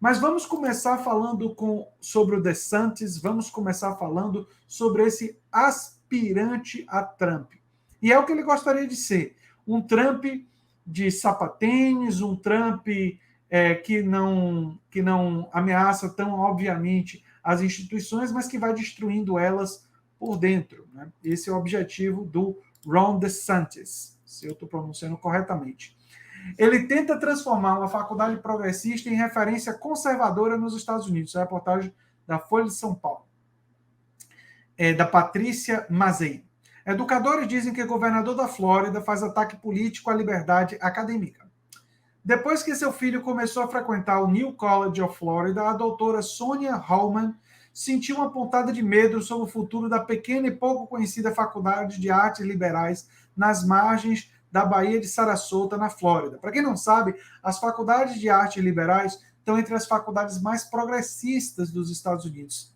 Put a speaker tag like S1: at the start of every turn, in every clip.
S1: Mas vamos começar falando sobre o DeSantis, vamos começar falando sobre esse aspirante a Trump. E é o que ele gostaria de ser, um Trump de sapatênis, um Trump que não ameaça tão obviamente as instituições, mas que vai destruindo elas por dentro. Né? Esse é o objetivo do Ron DeSantis, se eu estou pronunciando corretamente. Ele tenta transformar uma faculdade progressista em referência conservadora nos Estados Unidos. É a reportagem da Folha de São Paulo, da Patrícia Mazei. Educadores dizem que o governador da Flórida faz ataque político à liberdade acadêmica. Depois que seu filho começou a frequentar o New College of Florida, a doutora Sonia Hallman sentiu uma pontada de medo sobre o futuro da pequena e pouco conhecida Faculdade de Artes Liberais nas margens da Baía de Sarasota, na Flórida. Para quem não sabe, as faculdades de artes liberais estão entre as faculdades mais progressistas dos Estados Unidos.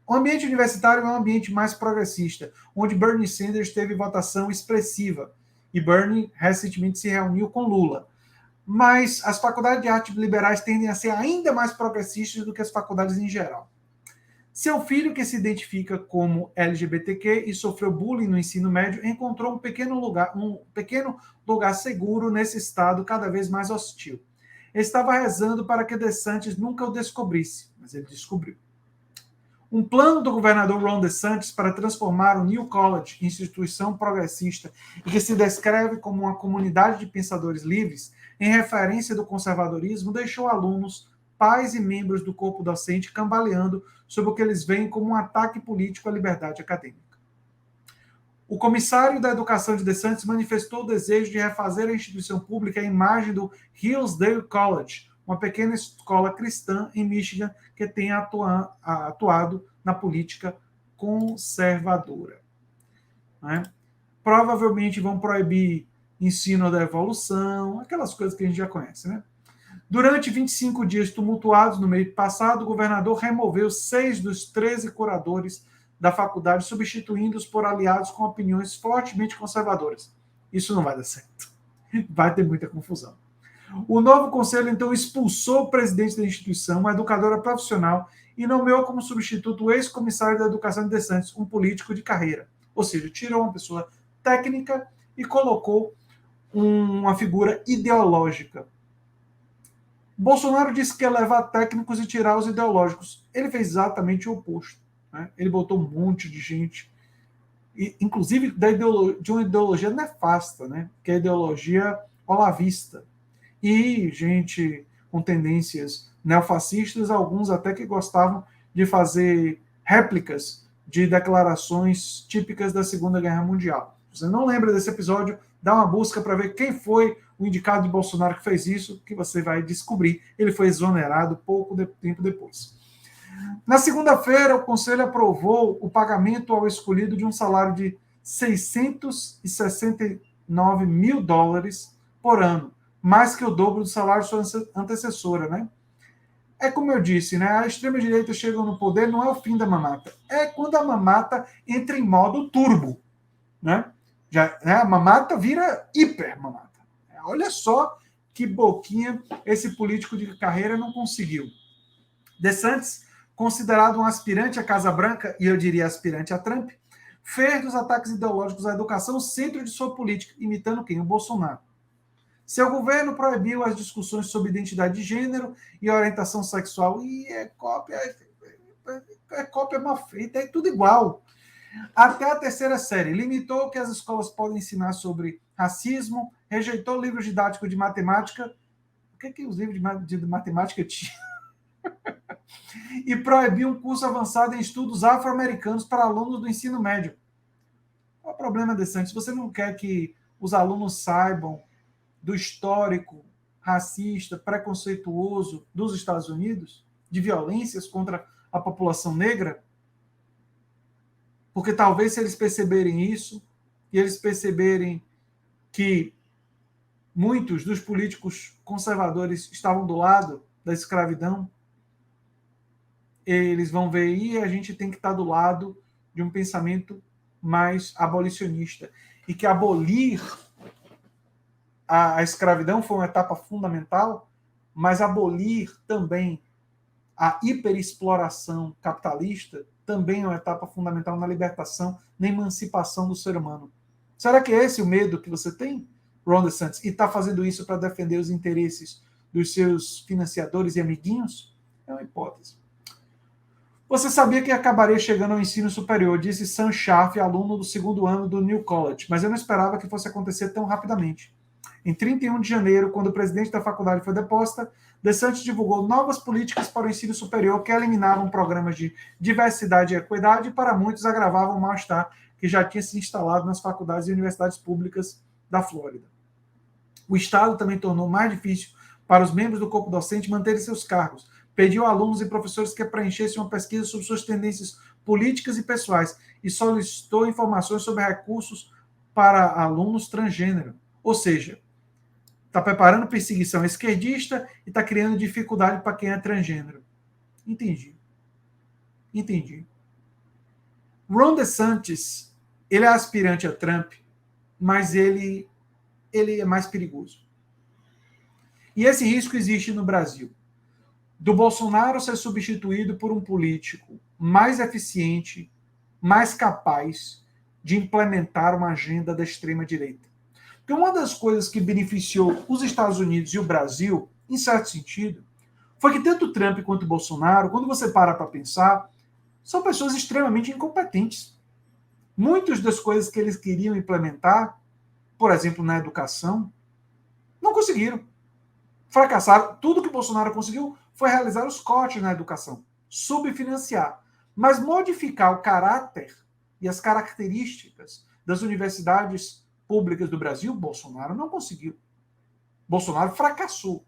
S1: O ambiente universitário é um ambiente mais progressista, onde Bernie Sanders teve votação expressiva, e Bernie recentemente se reuniu com Lula. Mas as faculdades de artes liberais tendem a ser ainda mais progressistas do que as faculdades em geral. Seu filho, que se identifica como LGBTQ e sofreu bullying no ensino médio, encontrou um pequeno lugar seguro nesse estado cada vez mais hostil. Ele estava rezando para que DeSantis nunca o descobrisse, mas ele descobriu. Um plano do governador Ron DeSantis para transformar o New College em instituição progressista e que se descreve como uma comunidade de pensadores livres, em referência do conservadorismo, deixou alunos, pais e membros do corpo docente cambaleando sobre o que eles veem como um ataque político à liberdade acadêmica. O comissário da educação de DeSantis manifestou o desejo de refazer a instituição pública à imagem do Hillsdale College, uma pequena escola cristã em Michigan que tem atuado na política conservadora. Né? Provavelmente vão proibir ensino da evolução, aquelas coisas que a gente já conhece, né? Durante 25 dias tumultuados no mês passado, o governador removeu 6 dos 13 curadores da faculdade, substituindo-os por aliados com opiniões fortemente conservadoras. Isso não vai dar certo. Vai ter muita confusão. O novo conselho, então, expulsou o presidente da instituição, uma educadora profissional, e nomeou como substituto o ex-comissário da educação de DeSantis, um político de carreira. Ou seja, tirou uma pessoa técnica e colocou uma figura ideológica. Bolsonaro disse que ia levar técnicos e tirar os ideológicos. Ele fez exatamente o oposto. Né? Ele botou um monte de gente, inclusive de uma ideologia nefasta, né? Que é a ideologia olavista. E gente com tendências neofascistas, alguns até que gostavam de fazer réplicas de declarações típicas da Segunda Guerra Mundial. Se você não lembra desse episódio, dá uma busca para ver quem foi o indicado de Bolsonaro que fez isso, que você vai descobrir. Ele foi exonerado pouco tempo depois. Na segunda-feira, o Conselho aprovou o pagamento ao escolhido de um salário de $669 mil por ano, mais que o dobro do salário de sua antecessora, né? É como eu disse, né? A extrema-direita chega no poder, não é o fim da mamata. É quando a mamata entra em modo turbo, né? A mamata vira hiper mamata. Olha só que boquinha esse político de carreira não conseguiu. DeSantis, considerado um aspirante à Casa Branca, e eu diria aspirante a Trump, fez dos ataques ideológicos à educação o centro de sua política, imitando quem? O Bolsonaro. Seu governo proibiu as discussões sobre identidade de gênero e orientação sexual. E é cópia mal feita, é tudo igual. Até a terceira série. Limitou o que as escolas podem ensinar sobre racismo, rejeitou livros didáticos de matemática. O que os livros de matemática tinham? E proibiu um curso avançado em estudos afro-americanos para alunos do ensino médio. Qual é o problema, DeSantis? Você não quer que os alunos saibam do histórico racista, preconceituoso dos Estados Unidos, de violências contra a população negra? Porque talvez se eles perceberem isso, e eles perceberem que muitos dos políticos conservadores estavam do lado da escravidão, eles vão ver aí a gente tem que estar do lado de um pensamento mais abolicionista. E que abolir a escravidão foi uma etapa fundamental, mas abolir também a hiperexploração capitalista também é uma etapa fundamental na libertação, na emancipação do ser humano. Será que é esse o medo que você tem, Ron DeSantis, e está fazendo isso para defender os interesses dos seus financiadores e amiguinhos? É uma hipótese. Você sabia que acabaria chegando ao ensino superior, disse Sam Schaff, aluno do segundo ano do New College, mas eu não esperava que fosse acontecer tão rapidamente. Em 31 de janeiro, quando o presidente da faculdade foi deposta, DeSantis divulgou novas políticas para o ensino superior que eliminavam programas de diversidade e equidade e, para muitos, agravavam o mal-estar que já tinha se instalado nas faculdades e universidades públicas da Flórida. O Estado também tornou mais difícil para os membros do corpo docente manterem seus cargos, pediu a alunos e professores que preenchessem uma pesquisa sobre suas tendências políticas e pessoais e solicitou informações sobre recursos para alunos transgênero. Ou seja, está preparando perseguição esquerdista e está criando dificuldade para quem é transgênero. Entendi. Ron DeSantis, ele é aspirante a Trump, mas ele é mais perigoso. E esse risco existe no Brasil. Do Bolsonaro ser substituído por um político mais eficiente, mais capaz de implementar uma agenda da extrema-direita. Porque uma das coisas que beneficiou os Estados Unidos e o Brasil, em certo sentido, foi que tanto Trump quanto Bolsonaro, quando você para pensar, são pessoas extremamente incompetentes. Muitas das coisas que eles queriam implementar, por exemplo, na educação, não conseguiram. Fracassaram. Tudo que Bolsonaro conseguiu foi realizar os cortes na educação, subfinanciar. Mas modificar o caráter e as características das universidades públicas do Brasil, Bolsonaro não conseguiu. Bolsonaro fracassou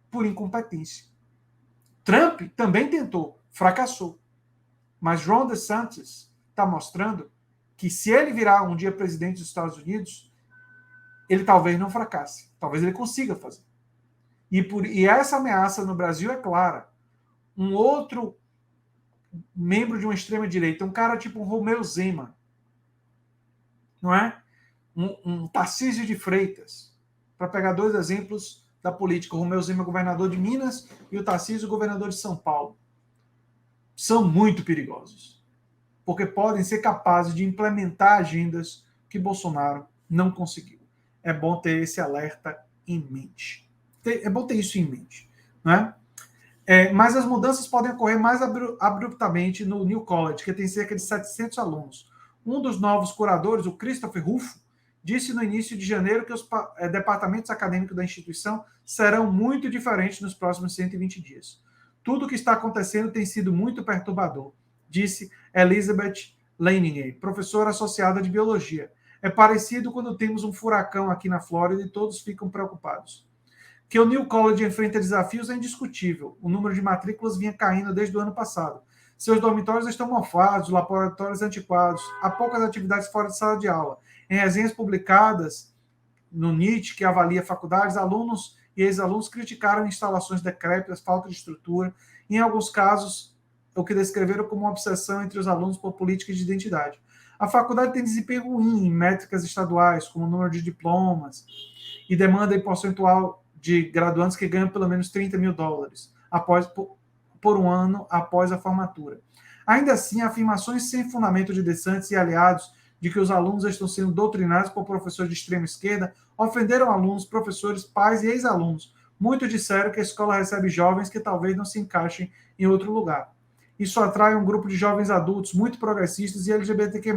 S1: por incompetência. Trump também tentou, fracassou. Mas Ron DeSantis está mostrando que se ele virar um dia presidente dos Estados Unidos, ele talvez não fracasse. Talvez ele consiga fazer. E essa ameaça no Brasil é clara. Um outro membro de uma extrema-direita, um cara tipo um Romeu Zema, não é? Um Tarcísio de Freitas, para pegar dois exemplos da política. O Romeu Zema, governador de Minas, e o Tarcísio, governador de São Paulo. São muito perigosos, porque podem ser capazes de implementar agendas que Bolsonaro não conseguiu. É bom ter esse alerta em mente. É bom ter isso em mente, né? Mas as mudanças podem ocorrer mais abruptamente no New College, que tem cerca de 700 alunos. Um dos novos curadores, o Christopher Rufo, disse no início de janeiro que os departamentos acadêmicos da instituição serão muito diferentes nos próximos 120 dias. Tudo o que está acontecendo tem sido muito perturbador, disse Elizabeth Leininger, professora associada de biologia. É parecido quando temos um furacão aqui na Flórida e todos ficam preocupados. Que o New College enfrenta desafios é indiscutível. O número de matrículas vinha caindo desde o ano passado. Seus dormitórios estão mofados, laboratórios antiquados, há poucas atividades fora de sala de aula. Em resenhas publicadas no NIT, que avalia faculdades, alunos e ex-alunos criticaram instalações decrépitas, falta de estrutura, e, em alguns casos, o que descreveram como uma obsessão entre os alunos por políticas de identidade. A faculdade tem desempenho ruim em métricas estaduais, como o número de diplomas, e demanda em percentual de graduantes que ganham pelo menos $30 mil por um ano após a formatura. Ainda assim, afirmações sem fundamento de DeSantis e aliados de que os alunos estão sendo doutrinados por professores de extrema esquerda ofenderam alunos, professores, pais e ex-alunos. Muitos disseram que a escola recebe jovens que talvez não se encaixem em outro lugar. Isso atrai um grupo de jovens adultos muito progressistas e LGBTQ+,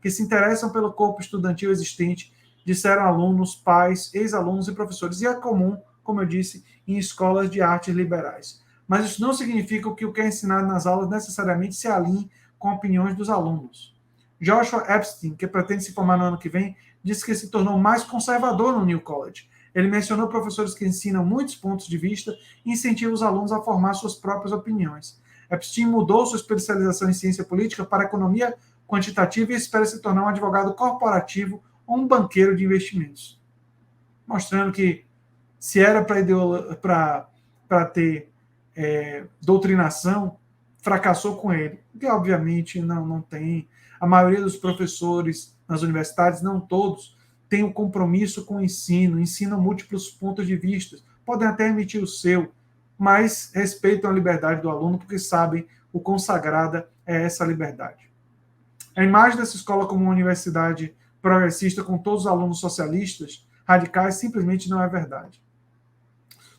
S1: que se interessam pelo corpo estudantil existente, disseram alunos, pais, ex-alunos e professores. E é comum, como eu disse, em escolas de artes liberais. Mas isso não significa que o que é ensinado nas aulas necessariamente se alinhe com opiniões dos alunos. Joshua Epstein, que pretende se formar no ano que vem, disse que se tornou mais conservador no New College. Ele mencionou professores que ensinam muitos pontos de vista e incentivam os alunos a formar suas próprias opiniões. Epstein mudou sua especialização em ciência política para economia quantitativa e espera se tornar um advogado corporativo ou um banqueiro de investimentos. Mostrando que se era para ter doutrinação, fracassou com ele. Que obviamente não tem. A maioria dos professores nas universidades, não todos, tem um compromisso com o ensino, ensinam múltiplos pontos de vista. podem até emitir o seu, mas respeitam a liberdade do aluno, porque sabem o quão sagrada é essa liberdade. A imagem dessa escola como uma universidade progressista com todos os alunos socialistas, radicais, simplesmente não é verdade.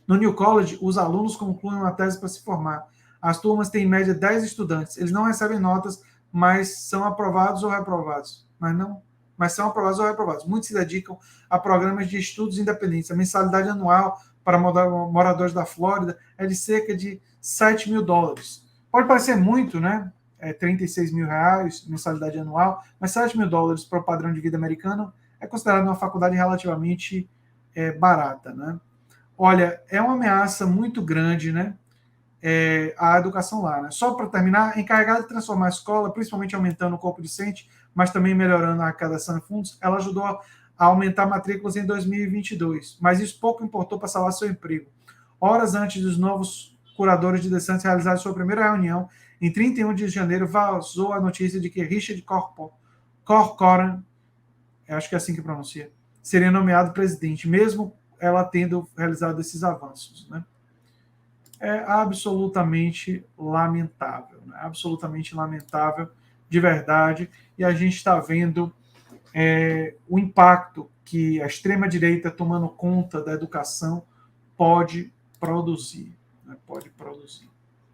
S1: No New College, os alunos concluem uma tese para se formar. As turmas têm em média 10 estudantes. Eles não recebem notas, mas são aprovados ou reprovados. Mas são aprovados ou reprovados. Muitos se dedicam a programas de estudos independentes. A mensalidade anual para moradores da Flórida é de cerca de $7.000. Pode parecer muito, né? R$ 36.000, mensalidade anual, mas $7.000 para o padrão de vida americano é considerado uma faculdade relativamente barata, né? Olha, é uma ameaça muito grande, né? A educação lá, né? Só para terminar, encarregada de transformar a escola, principalmente aumentando o corpo docente, mas também melhorando a arrecadação de fundos, ela ajudou a aumentar matrículas em 2022, mas isso pouco importou para salvar seu emprego. Horas antes dos novos curadores de DeSantis realizarem sua primeira reunião, em 31 de janeiro, vazou a notícia de que Richard Corcoran, acho que é assim que pronuncia, seria nomeado presidente, mesmo ela tendo realizado esses avanços, né? É absolutamente lamentável, né? Absolutamente lamentável, de verdade, e a gente está vendo o impacto que a extrema-direita tomando conta da educação pode produzir, né? Pode produzir.